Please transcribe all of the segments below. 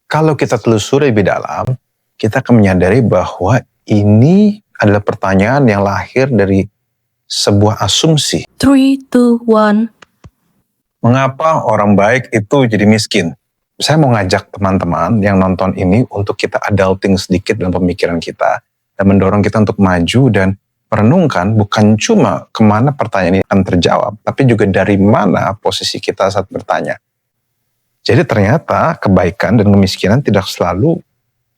Kalau kita telusuri lebih dalam, kita akan menyadari bahwa ini adalah pertanyaan yang lahir dari sebuah asumsi. 3, 2, 1. Mengapa orang baik itu jadi miskin? Saya mau ngajak teman-teman yang nonton ini untuk kita adulting sedikit dalam pemikiran kita dan mendorong kita untuk maju dan merenungkan bukan cuma kemana pertanyaan ini akan terjawab, tapi juga dari mana posisi kita saat bertanya. Jadi ternyata kebaikan dan kemiskinan tidak selalu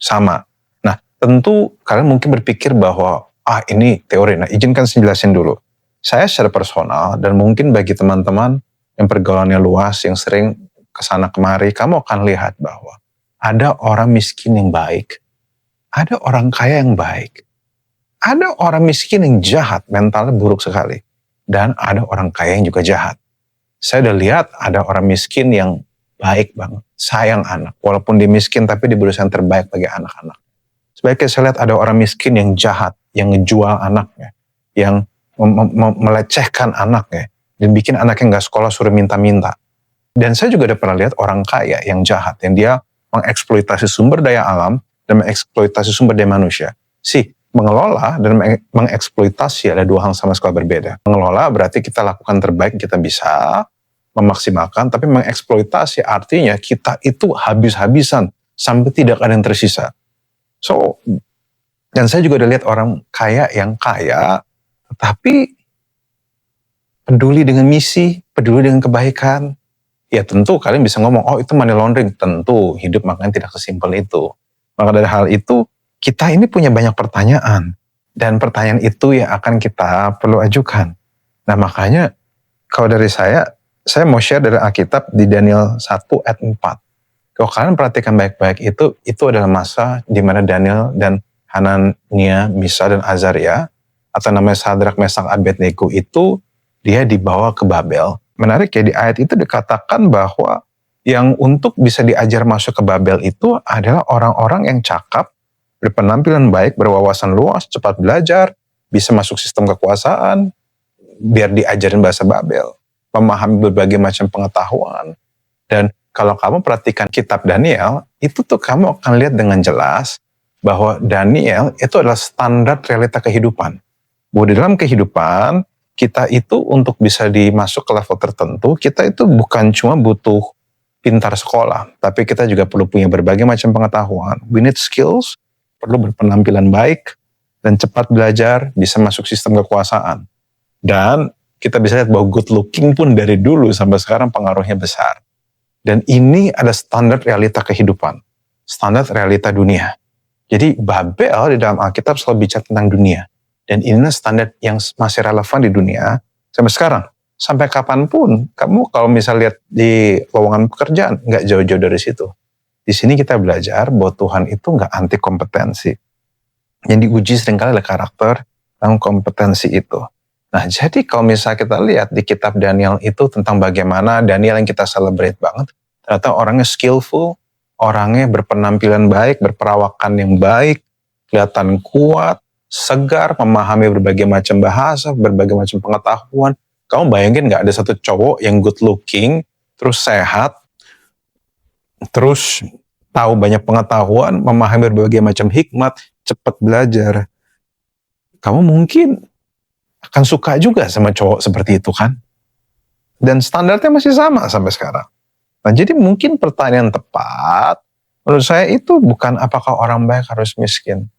sama. Nah, tentu kalian mungkin berpikir bahwa ini teori. Nah, izinkan saya jelasin dulu. Saya secara personal dan mungkin bagi teman-teman yang pergaulannya luas, yang sering kesana kemari, kamu akan lihat bahwa ada orang miskin yang baik, ada orang kaya yang baik, ada orang miskin yang jahat, mentalnya buruk sekali, dan ada orang kaya yang juga jahat. Saya udah lihat ada orang miskin yang baik banget, sayang anak, walaupun dia miskin tapi dia berusaha yang terbaik bagi anak-anak. Sebaliknya saya lihat ada orang miskin yang jahat, yang ngejual anaknya, yang melecehkan anaknya, dan bikin anaknya nggak sekolah suruh minta-minta. Dan saya juga udah pernah lihat orang kaya yang jahat, yang dia mengeksploitasi sumber daya alam dan mengeksploitasi sumber daya manusia. Mengelola dan mengeksploitasi ada dua hal sama sekali berbeda. Mengelola berarti kita lakukan terbaik kita bisa, memaksimalkan, tapi mengeksploitasi artinya kita itu habis-habisan sampai tidak ada yang tersisa. Dan saya juga udah lihat orang kaya yang kaya, tetapi peduli dengan misi, peduli dengan kebaikan. Ya tentu kalian bisa ngomong, itu money laundering. Tentu, hidup makanya tidak sesimpel itu. Maka dari hal itu, kita ini punya banyak pertanyaan. Dan pertanyaan itu yang akan kita perlu ajukan. Nah makanya, kalau dari saya mau share dari Alkitab di Daniel 1 ayat 4. Kalau kalian perhatikan baik-baik itu adalah masa di mana Daniel dan Hanania, Misa dan Azaria, atau namanya Sadrak, Mesak, Abednego itu, dia dibawa ke Babel. Menarik ya, di ayat itu dikatakan bahwa yang untuk bisa diajar masuk ke Babel itu adalah orang-orang yang cakap, berpenampilan baik, berwawasan luas, cepat belajar, bisa masuk sistem kekuasaan, biar diajarin bahasa Babel, memahami berbagai macam pengetahuan. Dan kalau kamu perhatikan kitab Daniel, itu tuh kamu akan lihat dengan jelas bahwa Daniel itu adalah standar realita kehidupan. Bahwa di dalam kehidupan, kita itu untuk bisa dimasuk ke level tertentu, kita itu bukan cuma butuh pintar sekolah, tapi kita juga perlu punya berbagai macam pengetahuan. We need skills, perlu berpenampilan baik, dan cepat belajar, bisa masuk sistem kekuasaan. Dan kita bisa lihat bahwa good looking pun dari dulu sampai sekarang pengaruhnya besar. Dan ini ada standar realita kehidupan, standar realita dunia. Jadi Babel di dalam Alkitab selalu bicara tentang dunia. Dan inilah standar yang masih relevan di dunia sampai sekarang. Sampai kapanpun, kamu kalau misalnya lihat di lowongan pekerjaan, nggak jauh-jauh dari situ. Di sini kita belajar bahwa Tuhan itu nggak anti kompetensi. Yang diuji seringkali adalah karakter dan kompetensi itu. Nah, jadi kalau misalnya kita lihat di kitab Daniel itu tentang bagaimana Daniel yang kita celebrate banget, ternyata orangnya skillful, orangnya berpenampilan baik, berperawakan yang baik, kelihatan kuat, segar, memahami berbagai macam bahasa, berbagai macam pengetahuan. Kamu bayangin gak ada satu cowok yang good looking, terus sehat, terus tahu banyak pengetahuan, memahami berbagai macam hikmat, cepat belajar. Kamu mungkin akan suka juga sama cowok seperti itu kan? Dan standarnya masih sama sampai sekarang. Nah jadi mungkin pertanyaan tepat, menurut saya itu bukan apakah orang baik harus miskin,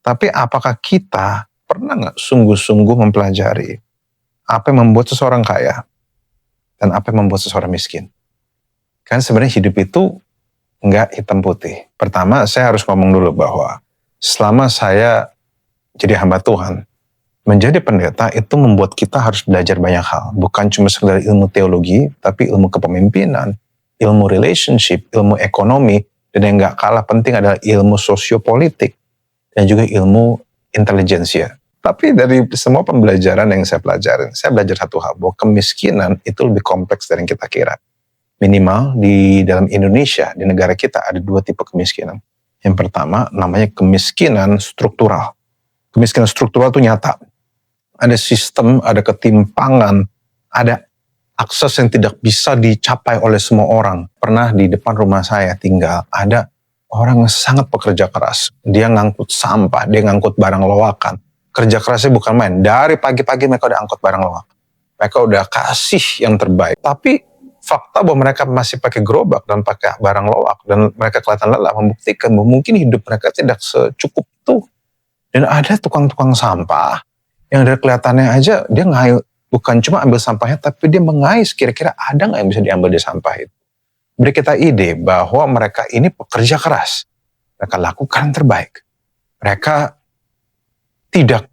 tapi apakah kita pernah nggak sungguh-sungguh mempelajari apa yang membuat seseorang kaya dan apa yang membuat seseorang miskin? Kan sebenarnya hidup itu nggak hitam putih. Pertama, saya harus ngomong dulu bahwa selama saya jadi hamba Tuhan, menjadi pendeta itu membuat kita harus belajar banyak hal. Bukan cuma sekedar ilmu teologi, tapi ilmu kepemimpinan, ilmu relationship, ilmu ekonomi, dan yang nggak kalah penting adalah ilmu sosiopolitik, dan juga ilmu intelijensia. Tapi dari semua pembelajaran yang saya pelajarin, saya belajar satu hal, bahwa kemiskinan itu lebih kompleks dari yang kita kira. Minimal di dalam Indonesia, di negara kita ada dua tipe kemiskinan. Yang pertama namanya kemiskinan struktural. Kemiskinan struktural itu nyata. Ada sistem, ada ketimpangan, ada akses yang tidak bisa dicapai oleh semua orang. Pernah di depan rumah saya tinggal, ada orang yang sangat pekerja keras. Dia ngangkut sampah, dia ngangkut barang loakan. Kerja kerasnya bukan main. Dari pagi-pagi mereka udah angkut barang loakan. Mereka udah kasih yang terbaik. Tapi fakta bahwa mereka masih pakai gerobak dan pakai barang loak dan mereka kelihatan lelah membuktikan bahwa mungkin hidup mereka tidak secukup itu. Dan ada tukang-tukang sampah yang dari kelihatannya aja dia bukan cuma ambil sampahnya, tapi dia mengais kira-kira ada nggak yang bisa diambil di sampah itu. Beri kita ide bahwa mereka ini pekerja keras. Mereka lakukan yang terbaik. Mereka tidak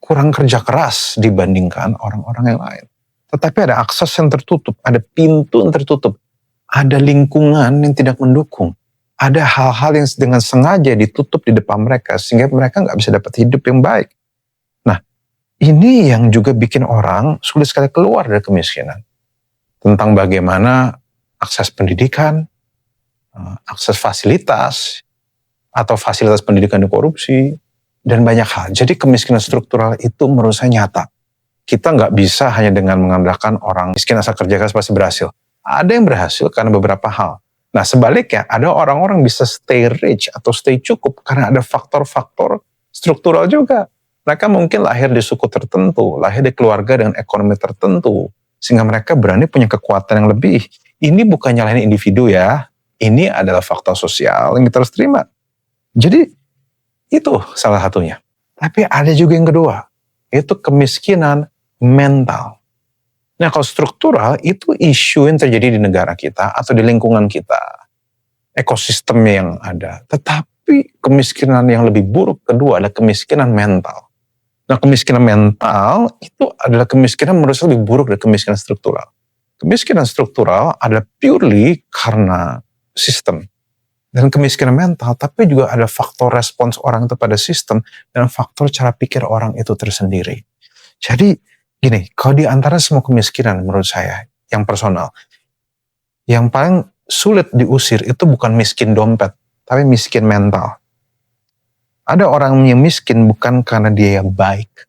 kurang kerja keras dibandingkan orang-orang yang lain. Tetapi ada akses yang tertutup, ada pintu yang tertutup, ada lingkungan yang tidak mendukung. Ada hal-hal yang dengan sengaja ditutup di depan mereka sehingga mereka nggak bisa dapat hidup yang baik. Nah, ini yang juga bikin orang sulit sekali keluar dari kemiskinan. Tentang bagaimana akses pendidikan, akses fasilitas, atau fasilitas pendidikan di korupsi, dan banyak hal. Jadi kemiskinan struktural itu menurut saya nyata. Kita nggak bisa hanya dengan mengandalkan orang miskin asal kerja keras pasti berhasil. Ada yang berhasil karena beberapa hal. Nah sebaliknya, ada orang-orang bisa stay rich atau stay cukup karena ada faktor-faktor struktural juga. Mereka mungkin lahir di suku tertentu, lahir di keluarga dengan ekonomi tertentu, sehingga mereka berani punya kekuatan yang lebih. Ini bukan nyalahin individu ya, ini adalah fakta sosial yang kita harus terima. Jadi itu salah satunya. Tapi ada juga yang kedua, yaitu kemiskinan mental. Nah kalau struktural itu isu yang terjadi di negara kita atau di lingkungan kita, ekosistem yang ada. Tetapi kemiskinan yang lebih buruk kedua adalah kemiskinan mental. Nah kemiskinan mental itu adalah kemiskinan menurut saya lebih buruk dari kemiskinan struktural. Kemiskinan struktural adalah purely karena sistem. Dan kemiskinan mental, tapi juga ada faktor respons orang itu pada sistem dan faktor cara pikir orang itu tersendiri. Jadi gini, kalau di antara semua kemiskinan menurut saya yang personal, yang paling sulit diusir itu bukan miskin dompet, tapi miskin mental. Ada orang yang miskin bukan karena dia yang baik,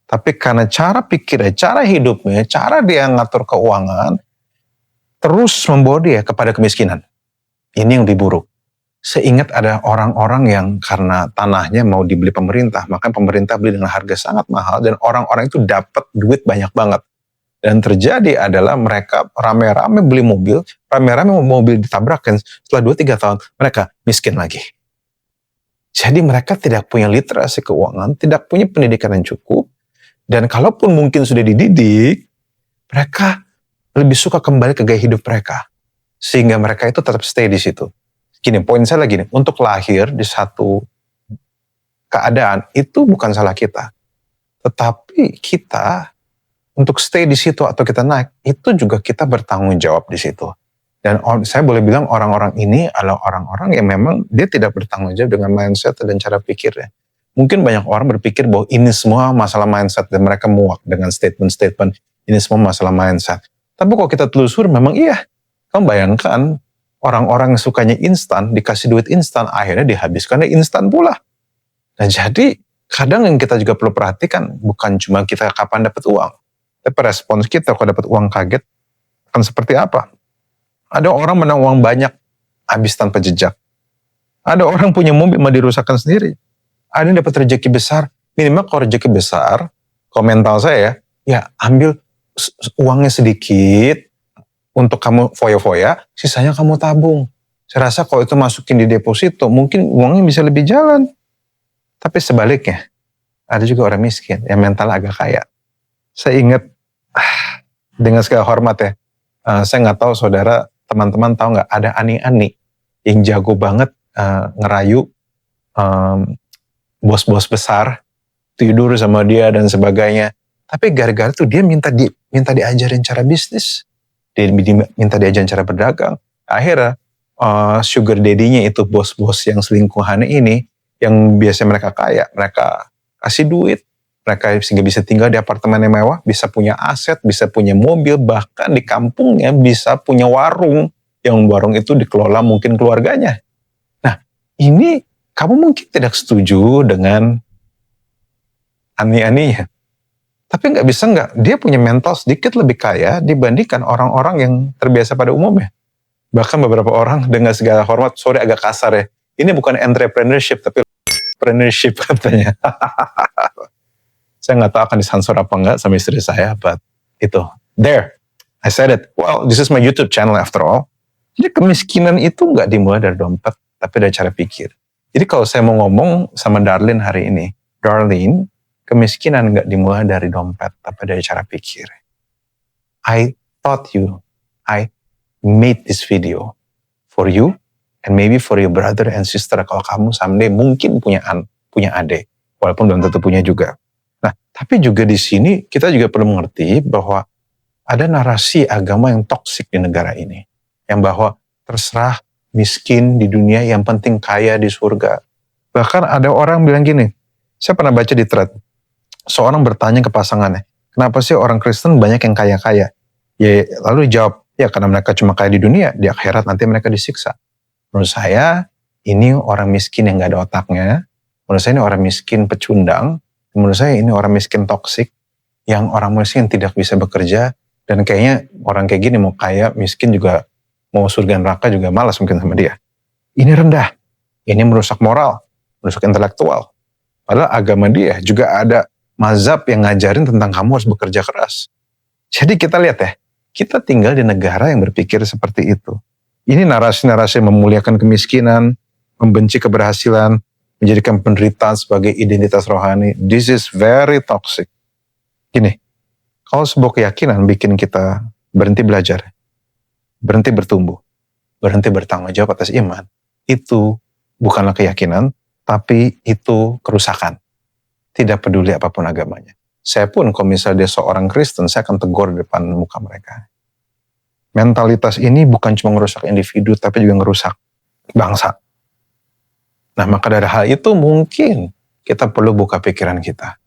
tapi karena cara pikirnya, cara hidupnya, cara dia ngatur keuangan, terus membawa dia kepada kemiskinan. Ini yang lebih buruk. Seingat ada orang-orang yang karena tanahnya mau dibeli pemerintah, maka pemerintah beli dengan harga sangat mahal dan orang-orang itu dapat duit banyak banget. Dan terjadi adalah mereka rame-rame beli mobil, rame-rame mobil ditabrakan, setelah 2-3 tahun mereka miskin lagi. Jadi mereka tidak punya literasi keuangan, tidak punya pendidikan yang cukup, dan kalaupun mungkin sudah dididik, mereka lebih suka kembali ke gaya hidup mereka. Sehingga mereka itu tetap stay di situ. Gini, poin saya lagi nih, untuk lahir di satu keadaan itu bukan salah kita. Tetapi kita untuk stay di situ atau kita naik, itu juga kita bertanggung jawab di situ. Dan saya boleh bilang orang-orang ini adalah orang-orang yang memang dia tidak bertanggung jawab dengan mindset dan cara pikirnya. Mungkin banyak orang berpikir bahwa ini semua masalah mindset dan mereka muak dengan statement-statement ini semua masalah mindset. Tapi kalau kita telusur memang iya. Kamu bayangkan orang-orang yang sukanya instan, dikasih duit instan, akhirnya dihabiskannya instan pula. Nah jadi kadang yang kita juga perlu perhatikan bukan cuma kita kapan dapat uang, tapi respons kita kalau dapat uang kaget akan seperti apa. Ada orang menang uang banyak, habis tanpa jejak. Ada orang punya mobil mau dirusakkan sendiri. Ada yang dapat rezeki besar, minimal kalau rezeki besar, kalau mental saya ya ambil uangnya sedikit, untuk kamu foya-foya, sisanya kamu tabung. Saya rasa kalau itu masukin di deposito, mungkin uangnya bisa lebih jalan. Tapi sebaliknya, ada juga orang miskin yang mental agak kaya. Saya ingat, dengan segala hormat ya, saya nggak tahu saudara, teman-teman tahu nggak, ada Ani-Ani yang jago banget ngerayu bos-bos besar, tidur sama dia dan sebagainya. Tapi gara-gara itu dia minta diajarin cara bisnis. Dia minta diajarin cara berdagang. Akhirnya sugar daddy-nya itu bos-bos yang selingkuhannya ini, yang biasanya mereka kaya, mereka kasih duit, mereka sehingga bisa tinggal di apartemen yang mewah, bisa punya aset, bisa punya mobil, bahkan di kampungnya bisa punya warung, yang warung itu dikelola mungkin keluarganya. Nah, ini kamu mungkin tidak setuju dengan Ani-Aninya. Tapi dia punya mental sedikit lebih kaya dibandingkan orang-orang yang terbiasa pada umumnya. Bahkan beberapa orang dengan segala hormat, sorry agak kasar ya, ini bukan entrepreneurship tapi entrepreneurship katanya. Saya nggak tahu akan disensor apa enggak sama istri saya, but itu. There, I said it. Well, this is my YouTube channel after all. Jadi kemiskinan itu nggak dimulai dari dompet, tapi dari cara pikir. Jadi kalau saya mau ngomong sama Darlene hari ini, Darlene, kemiskinan nggak dimulai dari dompet, tapi dari cara pikir. I made this video for you and maybe for your brother and sister kalau kamu someday mungkin punya adik, walaupun belum tentu punya juga. Nah, tapi juga di sini kita juga perlu mengerti bahwa ada narasi agama yang toksik di negara ini, yang bahwa terserah miskin di dunia, yang penting kaya di surga. Bahkan ada orang bilang gini, saya pernah baca di thread, seorang bertanya ke pasangannya, kenapa sih orang Kristen banyak yang kaya-kaya? Ya, lalu dijawab, ya karena mereka cuma kaya di dunia, di akhirat nanti mereka disiksa. Menurut saya, ini orang miskin yang gak ada otaknya. Menurut saya ini orang miskin pecundang. Menurut saya ini orang miskin toksik. Yang orang miskin tidak bisa bekerja. Dan kayaknya orang kayak gini mau kaya, miskin juga, mau surga neraka juga malas mungkin sama dia. Ini rendah. Ini merusak moral, merusak intelektual. Padahal agama dia juga ada mazhab yang ngajarin tentang kamu harus bekerja keras. Jadi kita lihat ya, kita tinggal di negara yang berpikir seperti itu. Ini narasi-narasi memuliakan kemiskinan, membenci keberhasilan, menjadikan penderitaan sebagai identitas rohani. This is very toxic. Gini, kalau sebuah keyakinan bikin kita berhenti belajar, berhenti bertumbuh, berhenti bertanggung jawab atas iman, itu bukanlah keyakinan, tapi itu kerusakan. Tidak peduli apapun agamanya. Saya pun kalau misalnya dia seorang Kristen, saya akan tegur di depan muka mereka. Mentalitas ini bukan cuma ngerusak individu, tapi juga ngerusak bangsa. Nah, maka dari hal itu mungkin kita perlu buka pikiran kita.